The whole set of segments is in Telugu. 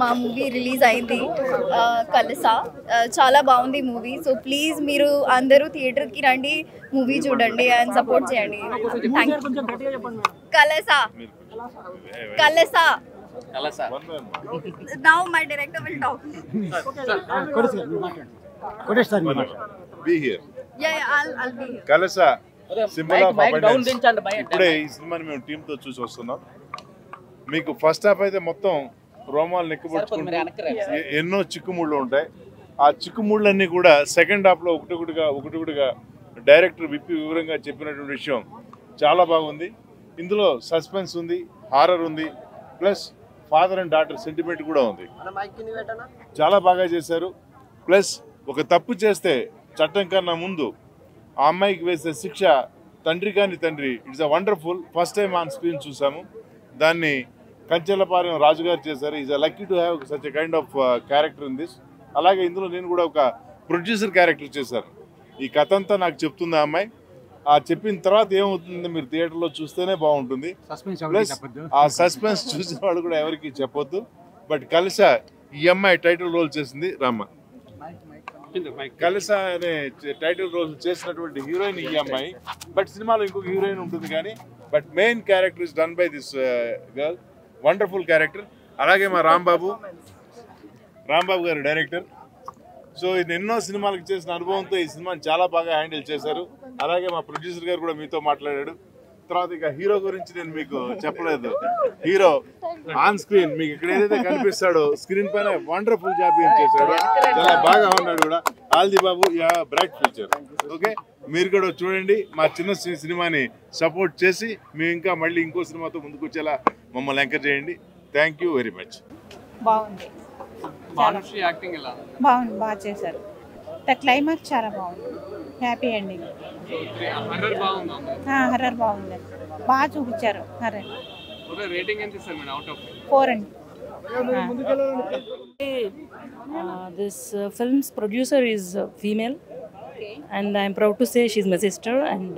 మా మూవీ రిలీజ్ అయింది కలసా. చాలా బాగుంది మూవీ. సో ప్లీజ్ మీరు అందరూ థియేటర్కి రండి, మూవీ చూడండి అండ్ సపోర్ట్ చేయండి. కలసా కలసా. Now my director will talk. Be here. Yeah, I'll be here. Kalasa symbol of abundance. ఇప్పుడే ఈ సినిమాని మేము టీంతో చూసి వస్తున్నాం. మీకు ఫస్ట్ హాఫ్ అయితే మొత్తం రోమాలు నెక్కబడుచుకుంటూ ఎన్నో చిక్కుముళ్ళు ఉంటాయి. ఆ చిక్కుముళ్ళన్నీ కూడా సెకండ్ హాఫ్లో ఒకటిగా డైరెక్టర్ విప్పి వివరంగా చెప్పినటువంటి విషయం చాలా బాగుంది. ఇందులో సస్పెన్స్ ఉంది, హారర్ ఉంది, plus father and daughter sentiment కూడా ఉంది. చాలా బాగా చేశారు. ప్లస్ ఒక తప్పు చేస్తే చట్టం కన్నా ముందు ఆ అమ్మాయికి వేసే శిక్ష తండ్రి కాని తండ్రి. It's a wonderful. First time on screen చూసాము. దాన్ని కంచెలపాలెం రాజుగారు చేశారు. Is a lucky to have such a kind of character in this. అలాగే ఇందులో నేను కూడా ఒక ప్రొడ్యూసర్ క్యారెక్టర్ చేశాను. ఈ కథ అంతా నాకు చెప్తుంది ఆ అమ్మాయి. ఆ చెప్పిన తర్వాత ఏమవుతుంది మీరు థియేటర్లో చూస్తేనే బాగుంటుంది. ప్లస్ ఆ సస్పెన్స్ చూసిన వాళ్ళు కూడా ఎవరికి చెప్పొద్దు. బట్ కలిసా ఈ అమ్మాయి టైటిల్ రోల్ చేసింది రామ్మ. కలిసా అనే టైటిల్ రోల్ చేసినటువంటి హీరోయిన్ ఈ అమ్మాయి. బట్ సినిమాలో ఇంకొక హీరోయిన్ ఉంటుంది కానీ but main character is done by this girl. Wonderful character. అలాగే మా రాంబాబు గారు డైరెక్టర్. సో ఇది ఎన్నో సినిమాలకు చేసిన అనుభవంతో ఈ సినిమాని చాలా బాగా హ్యాండిల్ చేశారు. అలాగే మా ప్రొడ్యూసర్ గారు కూడా మీతో మాట్లాడాడు. తర్వాత ఇక హీరో గురించి నేను మీకు చెప్పలేదు. హీరో ఆన్ స్క్రీన్ మీకు ఇక్కడ ఏదైతే కనిపిస్తాడో స్క్రీన్ పైన వండర్ఫుల్ జాబ్ ఏం చేశాడు. చాలా బాగా ఉన్నాడు కూడా. ఆల్ది బాబు యా బ్రైట్ ఫ్యూచర్. ఓకే, మీరు కూడా చూడండి. మా చిన్న సినిమాని సపోర్ట్ చేసి మేము ఇంకా మళ్ళీ ఇంకో సినిమాతో ముందుకు వచ్చేలా మమ్మల్ని ఎంకరేజ్ చేయండి. Thank you very much. బాగుంది, బాగా చేశారు. క్లైమాక్స్ చాలా బాగుంది. Happy ending. హర్రర్ బాగుంది, బాగా చూపించారు. హర్రర్ 4 అండి. This film's producer is female, and I'm proud to say she's my sister. And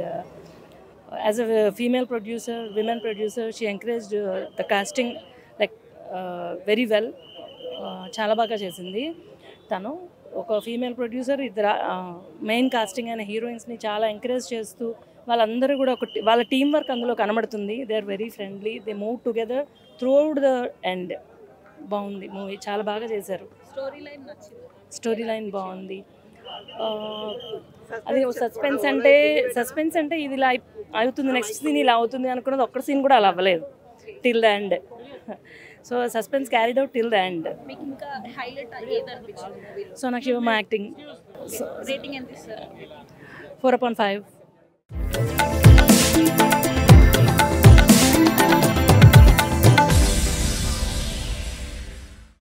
as a female producer, women producer, she encouraged the casting like very well. చాలా బాగా చేసింది తను. ఒక ఫీమేల్ ప్రొడ్యూసర్, ఇద్దరు మెయిన్ కాస్టింగ్ అయిన హీరోయిన్స్ని చాలా ఎంకరేజ్ చేస్తూ వాళ్ళందరూ కూడా వాళ్ళ టీం వర్క్ అందులో కనబడుతుంది. They are very friendly. They move together throughout the end. బాగుంది మూవీ, చాలా బాగా చేశారు. స్టోరీ లైన్ బాగుంది. అది సస్పెన్స్ అంటే ఇది ఇలా అవుతుంది, నెక్స్ట్ సీన్ ఇలా అవుతుంది అనుకున్నది ఒక్క సీన్ కూడా అలా అవ్వలేదు till the end. So suspense carried out till the end. Sonakshi Shivamma acting 4/5.